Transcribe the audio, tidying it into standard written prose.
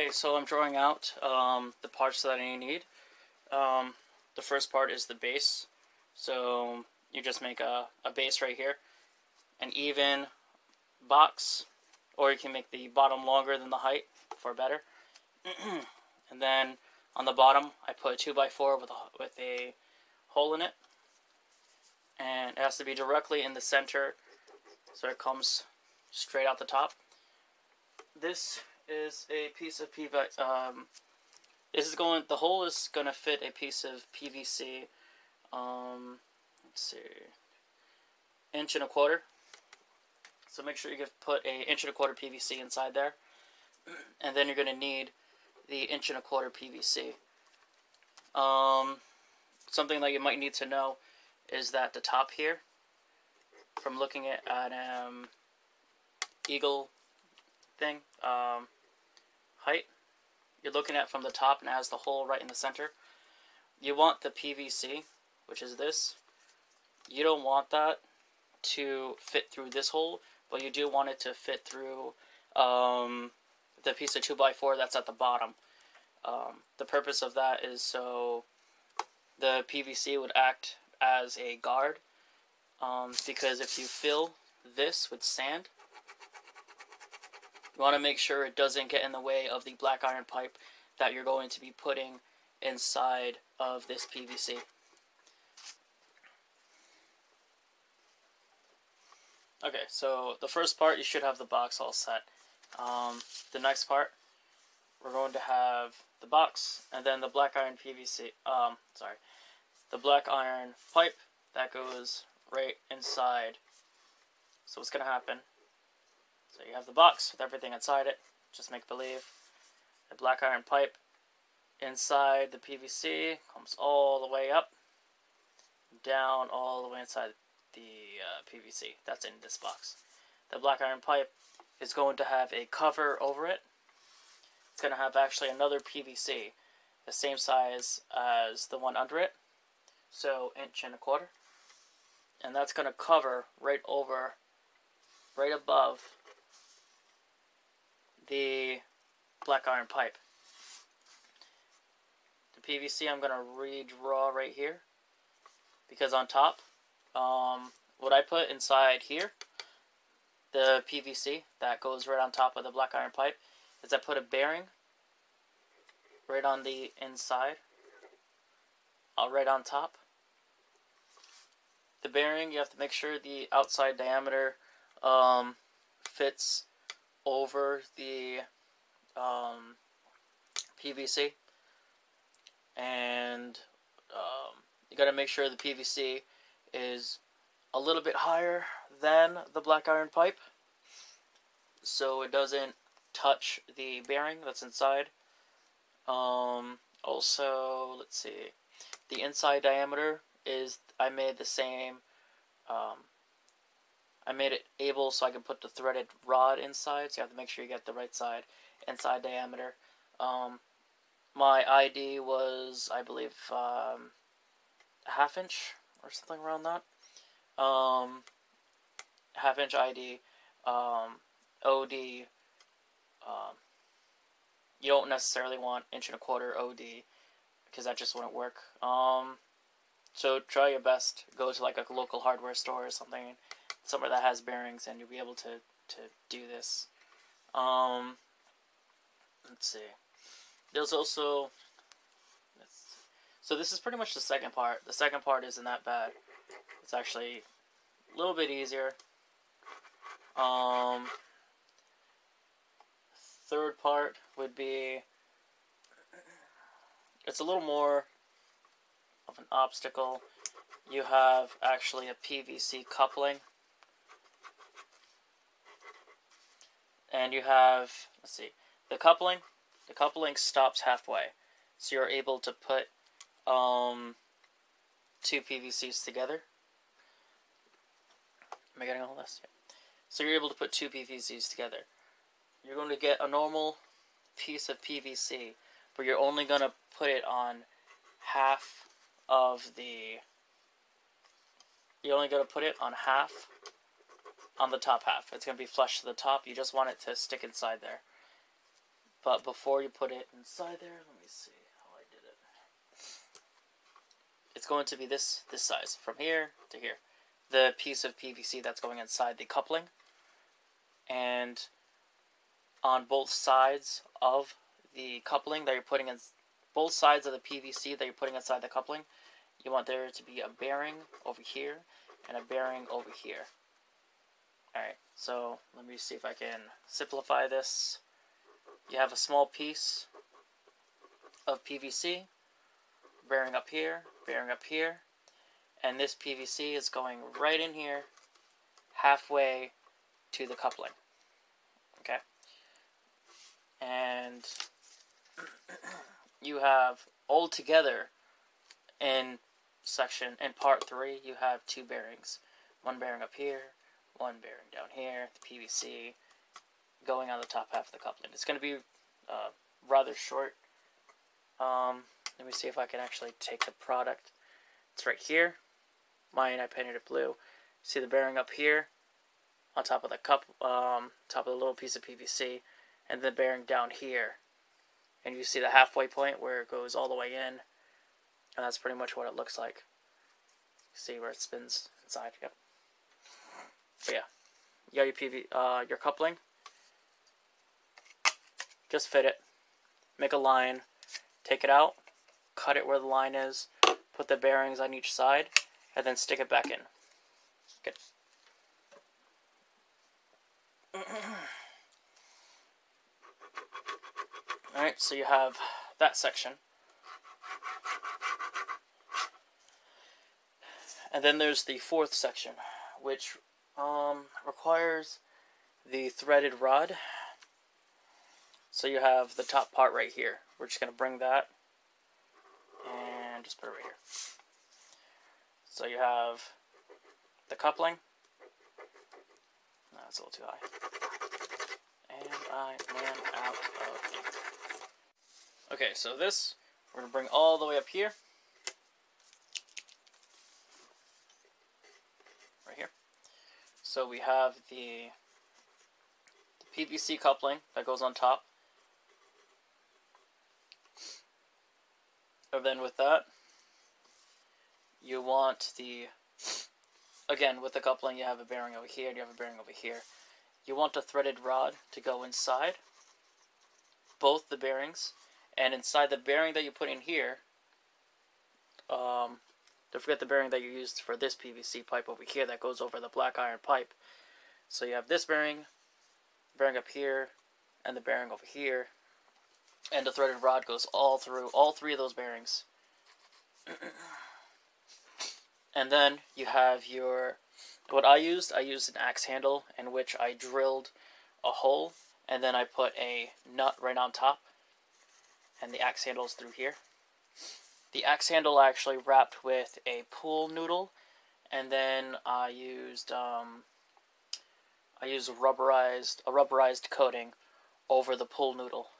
Okay, so I'm drawing out the parts that I need. The first part is the base. So you just make a base right here, an even box, or you can make the bottom longer than the height for better. And then on the bottom, I put a 2x4 with a hole in it, and it has to be directly in the center, so it comes straight out the top. This is a piece of PVC. The hole is gonna fit a piece of PVC. Let's see, 1.25 inches. So make sure you put a 1.25 inch PVC inside there, and then you're gonna need the 1.25 inch PVC. Something that you might need to know is that the top here, from looking at eagle thing, height, you're looking at from the top and it has the hole right in the center. You want the PVC, which is this. You don't want that to fit through this hole, but you do want it to fit through the piece of 2x4 that's at the bottom. The purpose of that is so the PVC would act as a guard, because if you fill this with sand, you want to make sure it doesn't get in the way of the black iron pipe that you're going to be putting inside of this PVC. Okay, so the first part, you should have the box all set. The next part, we're going to have the box and then the black iron PVC, the black iron pipe that goes right inside. So what's going to happen, so you have the box with everything inside it, just make believe. The black iron pipe inside the PVC comes all the way up, down all the way inside the PVC that's in this box. The black iron pipe is going to have a cover over it. It's going to have actually another PVC, the same size as the one under it, so 1.25 inches, and that's going to cover right above the black iron pipe. The PVC I'm going to redraw right here, because on top, what I put inside here, the PVC that goes right on top of the black iron pipe, is I put a bearing right on the inside, right on top. The bearing, you have to make sure the outside diameter fits over the PVC, and you got to make sure the PVC is a little bit higher than the black iron pipe, so it doesn't touch the bearing that's inside. Also, let's see, the inside diameter is, I made the same, I made it able so I can put the threaded rod inside, so you have to make sure you get the right side inside diameter. My ID was, I believe, a 1/2 inch or something around that. 1/2 inch ID, OD. You don't necessarily want 1.25 inch OD, because that just wouldn't work. So try your best. Go to like a local hardware store or something, somewhere that has bearings, and you'll be able to do this. Let's see. There's also, so this is pretty much the second part. The second part isn't that bad. It's actually a little bit easier. Third part would be, it's a little more of an obstacle. You have actually a PVC coupling, and you have, let's see, the coupling stops halfway, so you're able to put two PVCs together. Am I getting all this? Yeah. So you're able to put two PVCs together. You're going to get a normal piece of PVC, but you're only going to put it on half of the, you're only going to put it on half, on the top half. It's going to be flush to the top. You just want it to stick inside there. But before you put it inside there, let me see how I did it. It's going to be this size, from here to here. The piece of PVC that's going inside the coupling. And on both sides of the coupling that you're putting in, both sides of the PVC that you're putting inside the coupling, you want there to be a bearing over here and a bearing over here. Alright, so let me see if I can simplify this. You have a small piece of PVC, bearing up here, and this PVC is going right in here, halfway to the coupling. Okay? And you have all together in part 3, you have 2 bearings. One bearing up here, one bearing down here, the PVC going on the top half of the coupling. It's going to be rather short. Let me see if I can actually take the product. It's right here. Mine, I painted it blue. See the bearing up here on top of the top of the little piece of PVC, and the bearing down here. And you see the halfway point where it goes all the way in, and that's pretty much what it looks like. See where it spins inside. Yep. But yeah, you got your coupling. Just fit it. Make a line. Take it out. Cut it where the line is. Put the bearings on each side, and then stick it back in. Good. Alright, so you have that section. And then there's the 4th section, which requires the threaded rod. So you have the top part right here. We're just going to bring that and just put it right here. So you have the coupling. No, it's a little too high. And I ran out of ink. Okay, so this, we're going to bring all the way up here. Right here. So we have the PVC coupling that goes on top. And then with that, you want again, with the coupling, you have a bearing over here, and you have a bearing over here. You want a threaded rod to go inside both the bearings, and inside the bearing that you put in here, don't forget the bearing that you used for this PVC pipe over here that goes over the black iron pipe. So you have this bearing up here, and the bearing over here, and the threaded rod goes all through all 3 of those bearings. And then you have what I used an axe handle in which I drilled a hole, and then I put a nut right on top, and the axe handle is through here. The axe handle I actually wrapped with a pool noodle, and then I used a rubberized coating over the pool noodle.